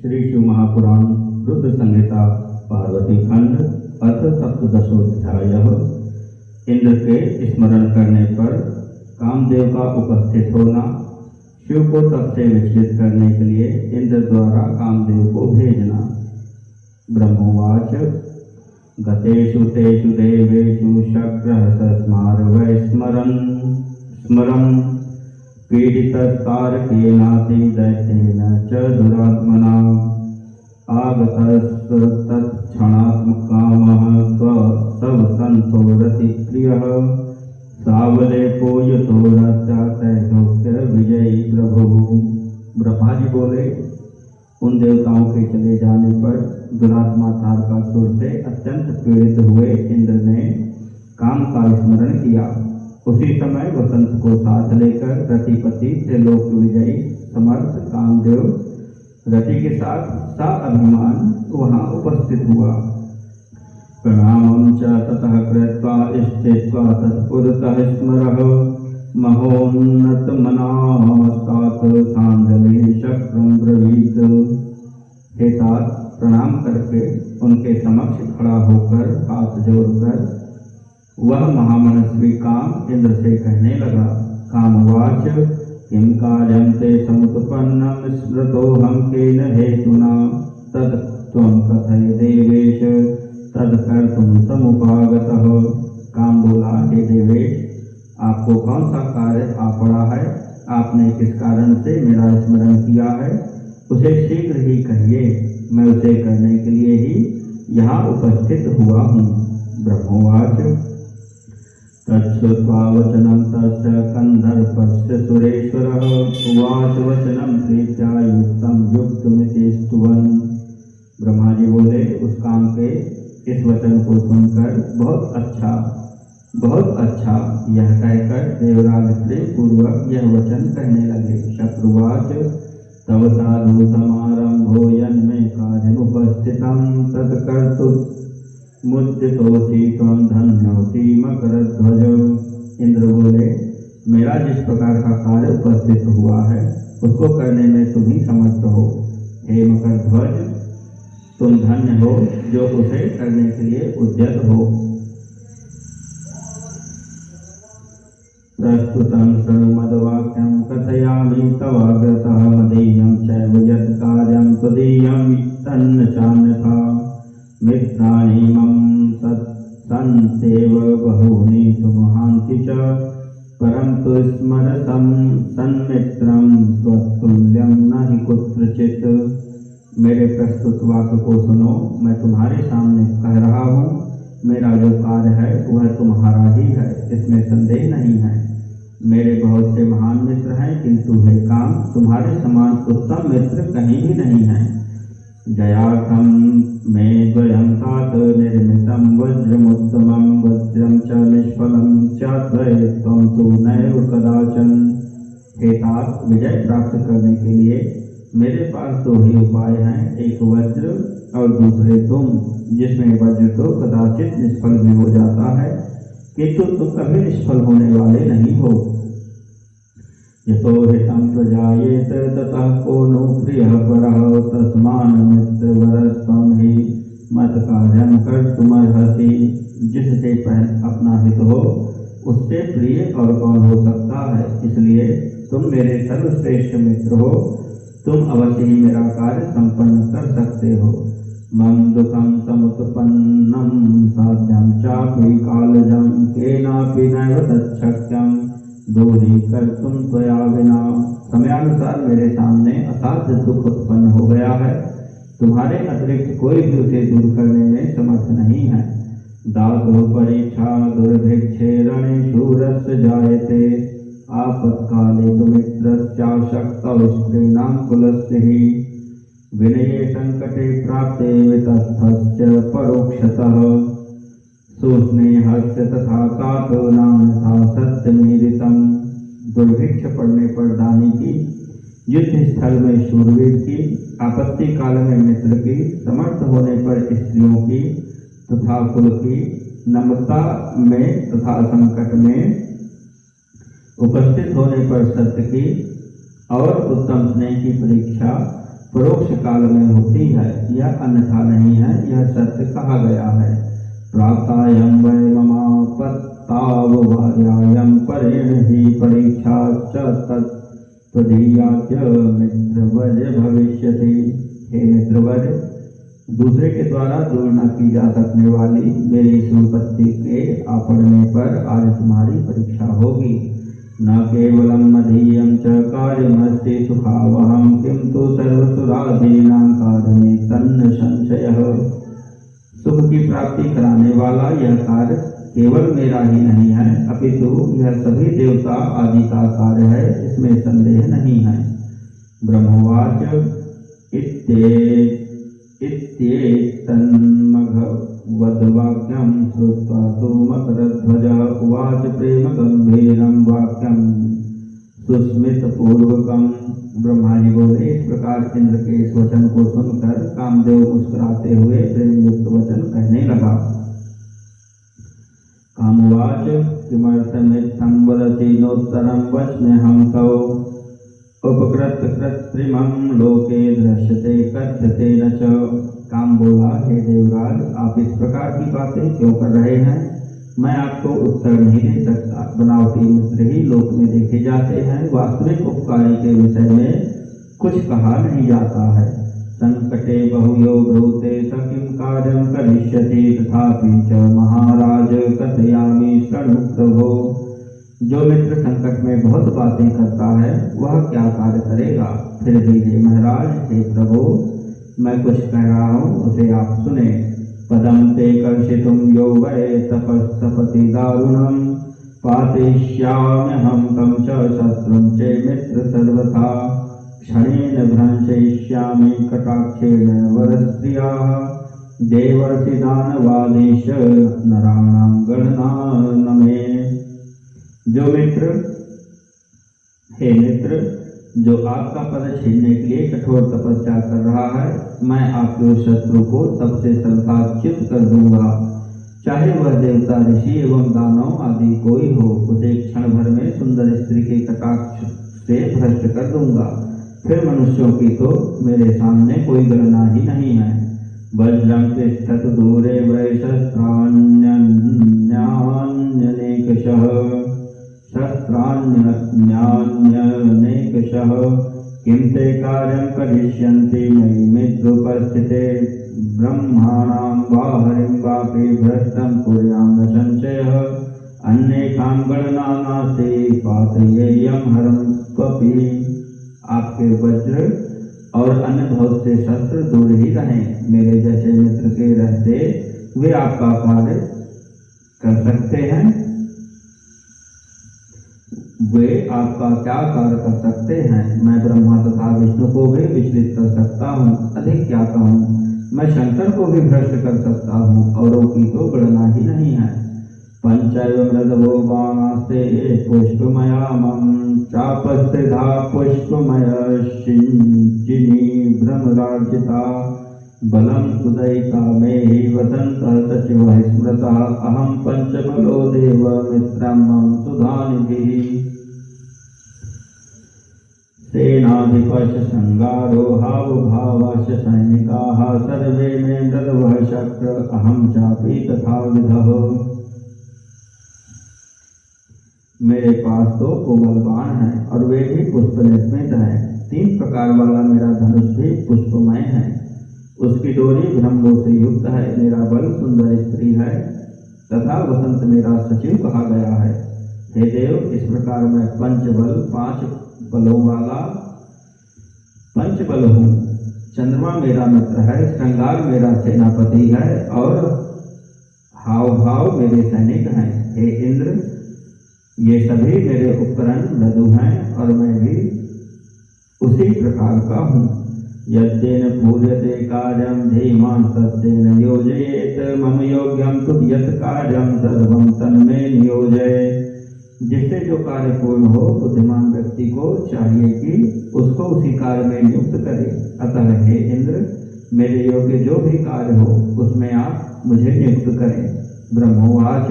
श्री शिव महापुराण रुद्र संहिता पार्वती खंड अथ सप्तदशोध्याय। इंद्र के स्मरण करने पर कामदेव का उपस्थित होना। शिव को तप से विचलित करने के लिए इंद्र द्वारा कामदेव को भेजना। ब्रह्मोवाच गतेषु तेषु देवेषु शक्रहसस्मार वै स्मरन् पीडितस्तारकेनाति दैत्येन च दुरात्मना आगतस्तत्क्षणात्मकामः स्वसंतो रतिप्रियः सावलेपो यतो रत्यातैलोक्य विजयी प्रभु। ब्रह्मा जी बोले, उन देवताओं के चले जाने पर दुरात्मा तारकासुर से अत्यंत पीड़ित हुए इंद्र ने काम का स्मरण किया। उसी समय वसंत को साथ लेकर रतिपति त्रिलोक विजयी समर्थ कामदेव रति के साथ सा अभिमान वहां उपस्थित हुआ। प्रणामं च ततः कृत्वा स्थित्वा तत्पुरतः स्मरः महोन्नतमनास्तात् सांजलि शक्रं ब्रवीत। हे तात, प्रणाम करके उनके समक्ष खड़ा होकर हाथ जोड़कर वह महामनस्वी काम इंद्र से कहने लगा। कामवाच किं कार्यं ते समुत्पन्नं स्मृतोऽहं केन हेतुना तत् त्वं कथय देवेश तत्कर्तुं समुपागतः। काम बोला, हे देवेश, आपको कौन सा कार्य आ पड़ा है? आपने किस कारण से मेरा स्मरण किया है? उसे शीघ्र ही कहिए, मैं उसे करने के लिए ही यहाँ उपस्थित हुआ हूँ। ब्रह्मोवाच तच्छ्रुत्वा वचनं तस्य कन्धर्पस्य सुरेश्वरः उवाच वचनं प्रीत्या युक्तं युक्तमिति स्तुवन्। ब्रह्मा जी बोले, उस काम के इस वचन को सुनकर बहुत अच्छा यह कहकर देवराज प्रेम पूर्वक यह वचन कहने लगे। शत्रुवाच तव साधु समारंभो यन्मे कार्यमुपस्थितं तत्कर्तु मुद्दितोऽसि त्वं धन्योऽसि मकरध्वज। इंद्र बोले, मेरा जिस प्रकार का कार्य उपस्थित हुआ है उसको करने में तुम ही समर्थ हो। हे मकरध्वज, तुम धन्य हो जो उसे करने के लिए उद्यत हो। प्रस्तुतं शृणुमद्वाक्यं कथयामि तवाग्रतः मदीयं चैव यत् कार्यं त्वदीयं तन्न चान्यथा। मित्राणि मम सन्त्येव बहूनि सुमहान्ति च परन्तु स्मरतं सन्मित्रं त्वत्तुल्यं न हि कुत्रचित्। मेरे प्रस्तुत वाक्य को सुनो, मैं तुम्हारे सामने कह रहा हूँ। मेरा जो कार्य है वह तुम्हारा ही है, इसमें संदेह नहीं है। मेरे बहुत से महान मित्र हैं, किंतु हे काम, तुम्हारे समान उत्तम मित्र कहीं भी नहीं है। जयार्थं मे द्वयं तात निर्मितं वज्रमुत्तमं वज्रं च निष्फलं च त्वं तु नैव कदाचन। हे तात, विजय प्राप्त करने के लिए मेरे पास दो ही उपाय हैं, एक वज्र और दूसरे तुम, जिसमें वज्र तो कदाचित निष्फल भी हो जाता है, किंतु तुम कभी निष्फल होने वाले नहीं हो। यतो हितं प्रजायेत ततः को नो प्रियः परः तस्मान् मित्रवरस्त्वं हि मत्कार्यं कर्तुमर्हसि। जिससे अपना हित हो उससे प्रिय और कौन हो सकता है, इसलिए तुम मेरे सर्वश्रेष्ठ मित्र हो, तुम अवश्य ही मेरा कार्य संपन्न कर सकते हो। मम दुखं समुत्पन्नं साध्यं चापि कालजं केनापि नैव तच्छक्यं दूरी कर्तुं त्वया विना। समयानुसार मेरे सामने असाध्य दुख उत्पन्न हो गया है, तुम्हारे अतिरिक्त कोई भी उसे दूर करने में समर्थ नहीं है। दातु परीक्षा दुर्भिक्षे रणे शूरस्य जायते आपत्काले तु मित्रश्चाशक्तौ स्त्रीणां कुलस्य हि विनये संकटे प्राप्ते वितस्थस्य परोक्षतः सुस्नेहस्य तथा कातोनान्यथा सत्यमेरितं। दुर्भिक्ष पड़ने पर दानी की, युद्ध स्थल में शूरवीर की, आपत्ति काल में मित्र की, समर्थ होने पर स्त्रियों की तथा कुल की, नम्रता में तथा संकट में उपस्थित होने पर सत्य की और उत्तम स्नेह की परीक्षा परोक्ष काल में होती है, यह अन्यथा नहीं है, यह सत्य कहा गया है। प्रातायं वै ममापत्तावभार्यायं परेणहि परीक्षा च तत्त्वदीयाच मित्रवर्य भविष्यति। हे मित्रवर्य, दूसरे के द्वारा दूर न की जा सकने वाली मेरी संपत्ति के आपड़ने पर आज तुम्हारी परीक्षा होगी। न केवलं मदीयं च कार्यमस्ति सुखावहं किंतु सर्वसुरादीनां कार्यमे तन्न संशयः। सुख की प्राप्ति कराने वाला यह कार्य केवल मेरा ही नहीं है, अपितु यह सभी देवता आदि का कार्य है, इसमें संदेह नहीं है। ब्रह्मवाच इत्येतन्मघवद्वाक्यं श्रुत्वा तु मकरध्वजः उवाच प्रेम गंभीरं वाक्यं सुस्मितपूर्वकम्। ब्रह्मा जी बोले, इस प्रकार इंद्र के इस वचन को सुनकर कामदेव मुस्कुराते हुए प्रेम युक्त वचन कहने लगा। कामुवाच किमर्थमित्थं वदति नोत्तरं वच्म्यहं तव उपकृतकृत्रिमं लोके दृश्यते कथ्यते न च। काम बोला, हे देवराज, आप इस प्रकार की बातें क्यों कर रहे हैं? मैं आपको उत्तर नहीं दे सकता। बनावटी मित्र ही लोक में देखे जाते हैं, वास्तविक उपकारी के विषय में कुछ कहा नहीं जाता है। संकटे बहुयो ब्रूते स किं कार्यं करिष्यति तथापि च महाराज कथयामि शृणु प्रभो। जो मित्र संकट में बहुत बातें करता है वह क्या कार्य करेगा? फिर भी हे महाराज, हे प्रभु, मैं कुछ कह रहा हूँ, उसे आप सुने। पदम ते कर्षितुं यो वै तपस्तपति दारुणं पातयिष्याम्यहं तं च शत्रुं च मित्र सर्वथा। क्षणेन भ्रंशयिष्यामि कटाक्षेण वरस्त्रियाः देवर्षि दानवादीश नराणां गणना न मे। जो मित्र, हे मित्र, जो आपका पद छीनने के लिए कठोर तपस्या कर रहा है, मैं आपके उस शत्रु को तब से सर्वथा कर दूंगा। चाहे वह देवता, ऋषि एवं दानव आदि कोई हो, उसे क्षण भर में सुंदर स्त्री के कटाक्ष से भ्रष्ट कर दूंगा। फिर मनुष्यों की तो मेरे सामने कोई गणना ही नहीं है। वज्रं तिष्ठत दूरे वै शस्त्राण्यनेकशः किं ते कार्यं करिष्यन्ति मयि मित्रोपस्थिते। ब्रह्माणां वा हरिं वापि भ्रष्टं कुर्यां न संशयः। अन्येषां गणना नास्ति पातयेयं हरं स्वपि। आपके वज्र और अन्य बहुत से शस्त्र दूर ही रहें। मेरे जैसे मित्र के रहते वे आपका कार्य कर सकते हैं। वे आपका क्या कार्य कर सकते हैं? मैं ब्रह्मा तथा विष्णु को भी विचलित कर सकता हूँ। अधिक क्या कहूँ, मैं शंकर को भी भ्रष्ट कर सकता हूँ, औरों की तो गणना ही नहीं है। पंचैव मृदवो बाणास्ते पुष्पमयामं चापस्त्रिधा पुष्पमयश्चिनी भ्रमरार्जिता। बलं सुदयिता मे वसन्तः सचिवः स्मृतः अहं पंचबलो देव मित्रं मम सुधानिधिः। सेनाधिपश्च संगारो हावभावश्च सैनिकाः सर्वे मे मृदवः शक्र अहं चापि तथाविधः। मेरे पास तो कोमल बाण है और वे भी पुष्प निर्मित हैं। 3 प्रकार वाला मेरा धनुष भी पुष्पमय है, उसकी डोरी ब्रह्मों से युक्त है। मेरा बल सुंदर स्त्री है तथा वसंत मेरा सचिव कहा गया है। हे देव, इस प्रकार मैं पंचबल 5 बलों वाला पंचबल हूँ। चंद्रमा मेरा मित्र है, श्रृंगार मेरा सेनापति है और हाव भाव मेरे सैनिक हैं। हे इंद्र, ये सभी मेरे उपकरण मृदु हैं और मैं भी उसी प्रकार का हूँ। यद्येन पूज्यते कार्यं धीमान् तत्तेन योजयेत् मम योग्यं तु यत् कार्यं सर्वं तन्मे नियोजयेत्। जिससे जो कार्य पूर्ण हो, बुद्धिमान व्यक्ति को चाहिए कि उसको उसी कार्य में नियुक्त करे। अतः हे इंद्र, मेरे योग्य जो भी कार्य हो उसमें आप मुझे नियुक्त करें। ब्रह्मोवाच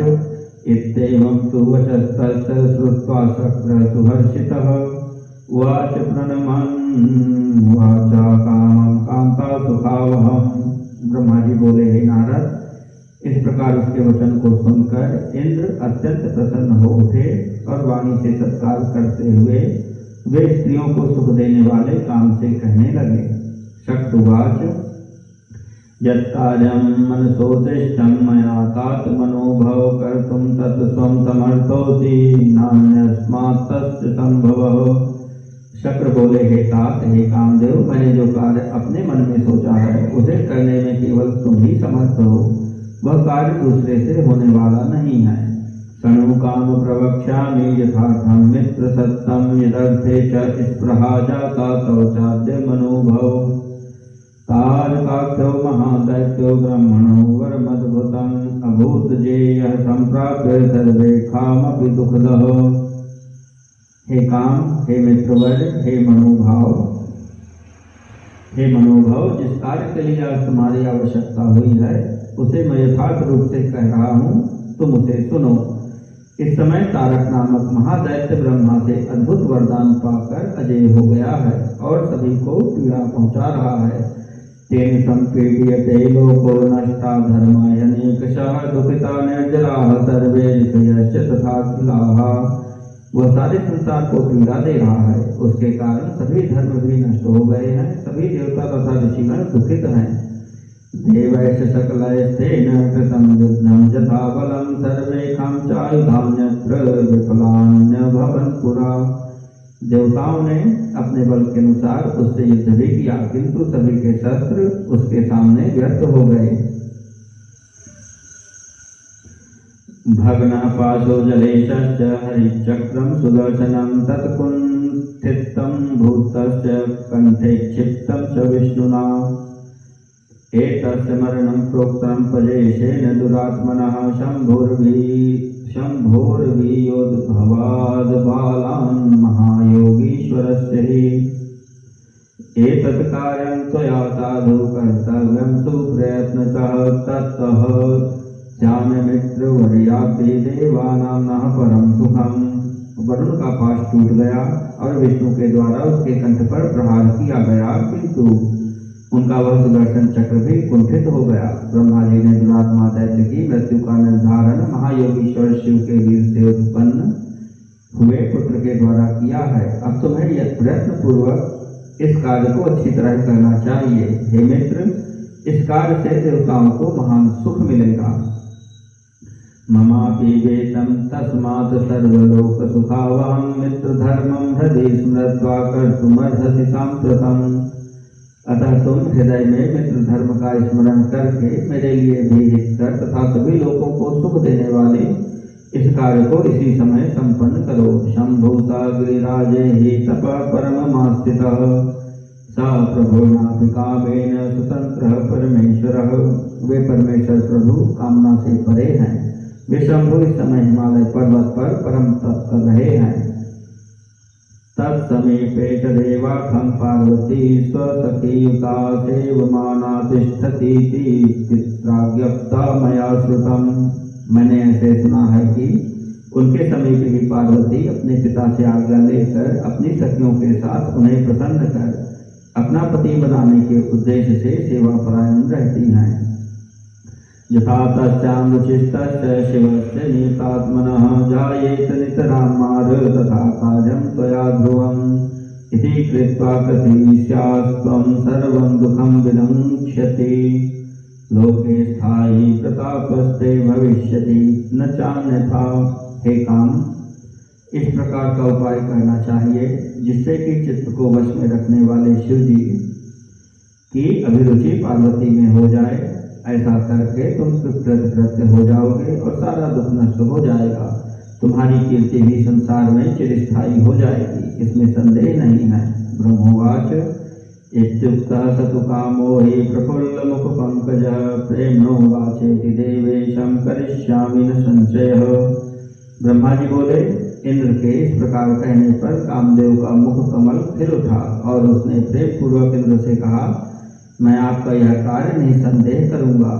इत्येवं तु वचस्तस्य श्रुत्वा शक्रः सुहर्षितः उवाच प्रणमन् वाचा कामं कांता सुखावहम। ब्रह्मा जी बोले, हे नारद, इस प्रकार उसके वचन को सुनकर इंद्र अत्यंत प्रसन्न हो उठे और वाणी से सत्कार करते हुए वे स्त्रियों को सुख देने वाले काम से कहने लगे। शक्रुवाच यत्कार्यं मनसोदिष्टं मया तात मनोभव कर्तुं तत् स्वं समर्थोऽसि नान्यस्मात् तस्य संभवः। शक्र बोले, हे तात, हे कामदेव, मैंने जो कार्य अपने मन में सोचा है उसे करने में केवल तुम ही समर्थ हो, वह कार्य दूसरे से होने वाला नहीं है। शृणु काम प्रवक्ष्यामि यथार्थं मित्र सत्यं यदर्थे च स्पृहा जाता तव चाद्य मनोभव। तारकाख्यो महादैत्यो ब्रह्मणो वरमद्भुतम् अभूत जेयः संप्राप्य सर्वे कामपि दुःखदः। हे काम, हे मित्रवर, हे मनोभाव, जिस कार्य के लिए आज तुम्हारी आवश्यकता हुई है उसे मैं यथार्थ रूप से कह रहा हूँ, तुम उसे सुनो। इस समय तारक नामक महादैत्य ब्रह्मा से अद्भुत वरदान पाकर अजय हो गया है और सभी को पीड़ा पहुँचा रहा है। तेन संपीड्यते लोको नष्टा धर्मायनेकशः दुःखिता निर्जराः सर्वे ऋषयश्च तथा खिलाः। वह सारे संसार को पीड़ा दे रहा है, उसके कारण सभी धर्म भी नष्ट हो गए हैं, सभी देवता तथा ऋषिगण दुखित हैं। देवैश्च सकलैस्तेन कृतं युद्धं यथा बलं सर्वेषां चायुधान्यत्र विफलान्यभवन् पुरा। देवताओं ने अपने बल के अनुसार उससे युद्ध भी किया, किंतु सभी के शस्त्र उसके सामने व्यर्थ हो गए। भग्न पाशो जलेशश्च हरिचक्रं सुदर्शनं तत्कुण्ठितं भूतश्च कंठे क्षिप्तं च विष्णुना। एतस्य मरणं प्रोक्तं पजेशेन दुरात्मनः शम्भोर्वियोद्भवाद् बालान् महायोगीश्वरस्य हि। एतत् कार्यं त्वया साधु कर्तव्यं सुप्रयत्नतः ततः श्याममित्रवर्यापि देवानां नः परं सुखम्। वरुण का पाश टूट गया और विष्णु के द्वारा उसके कंठ पर प्रहार किया गया, किंतु उनका वह सुदर्शन चक्र भी कुंठित हो गया। ब्रह्मा जी ने दुरात्मा दैत्य की मृत्यु का निर्धारण महायोगीश्वर शिव के वीर से उत्पन्न हुए पुत्र के द्वारा किया है। अब तुम्हें यह प्रयत्न पूर्वक इस कार्य को अच्छी तरह करना चाहिए। हे मित्र, इस कार्य से देवताओं को महान सुख मिलेगा। ममापि वेदं तस्मात् सर्वलोक सुखावहं मित्र धर्मं हृदि स्मृत्वा कर्तुमर्हसि साम्प्रतम्। अतः तुम हृदय में मित्र धर्म का स्मरण करके मेरे लिए भी हितकर तथा सभी लोगों को सुख देने वाले इस कार्य को इसी समय संपन्न करो। शंभु गिरिराजे ही तप परममास्थितः स प्रभुर्नापि कामेन स्वतंत्र परमेश्वरः। वे परमेश्वर प्रभु कामना से परे हैं। वे शंभु इस समय हिमालय पर्वत पर परम तप कर रहे हैं। तत्समीपे च देवाखं पार्वती स्वसखीयुता सेवमाना तिष्ठतीति पित्राज्ञप्ता मया श्रुतम्। मैंने ऐसे सुना है कि उनके समीप ही पार्वती अपने पिता से आज्ञा लेकर अपनी सखियों के साथ उन्हें प्रसन्न कर अपना पति बनाने के उद्देश्य से सेवा परायण रहती हैं। यथा तस्यां रुचिस्तस्य शिवस्य नीतात्मनः जायेत नितरां मार तथा कार्यं त्वया ध्रुवम् इति कृत्वा कथयिष्यास्त्वं सर्वं दुःखं विनङ्क्ष्यति। लोके स्थायी प्रतापस्ते भविष्यति न चान्यथा। हे काम, इस प्रकार का उपाय करना चाहिए जिससे कि चित्त को वश में रखने वाले शिव जी की अभिरुचि पार्वती में हो जाए। ऐसा करके तुम कृतकृत्य हो जाओगे और सारा दुख नष्ट हो जाएगा। तुम्हारी कीर्ति भी संसार में चिरस्थायी हो जाएगी, इसमें संदेह नहीं है। ब्रह्मोवाच इत्युक्तः स तु कामो हि प्रफुल्लमुखपङ्कजः प्रेम्णो वाचेति देवेशं करिष्यामि न संशयः। ब्रह्मा जी बोले, इंद्र के इस प्रकार कहने पर कामदेव का मुख कमल खिल उठा और उसने प्रेम पूर्वक इंद्र से कहा, मैं आपका यह कार्य निसंदेह करूँगा।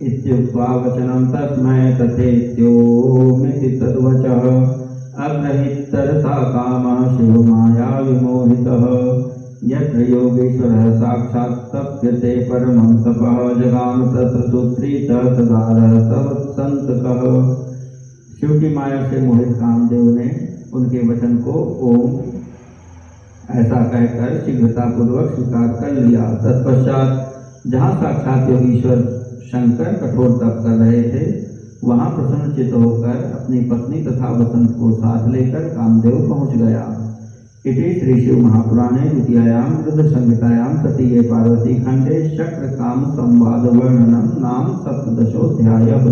इत्युक्त्वा वचनं तस्मै तथेत्योमिति तद्वचः अग्रहितरसा कामः शिवमाया विमोहितः। यत्र योगेश्वरः साक्षात् तप्यते परमं तपः जगाम तत्र सुप्रीतः तदारः सवत्सन्तकः। शिव की माया से मोहित कामदेव ने उनके वचन को ओम ऐसा कहकर शीघ्रतापूर्वक स्वीकार कर लिया। तत्पश्चात जहाँ साक्षात योगीश्वर शंकर कठोर तप कर रहे थे वहाँ प्रसन्नचित्त होकर अपनी पत्नी तथा वसंत को साथ लेकर कामदेव पहुँच गया। इति श्री शिव महापुराणे द्वितीयायां रुद्र संहितायां तृतीये पार्वती खंडे शक्र काम संवाद वर्णनम नाम सप्तदशोऽध्यायः।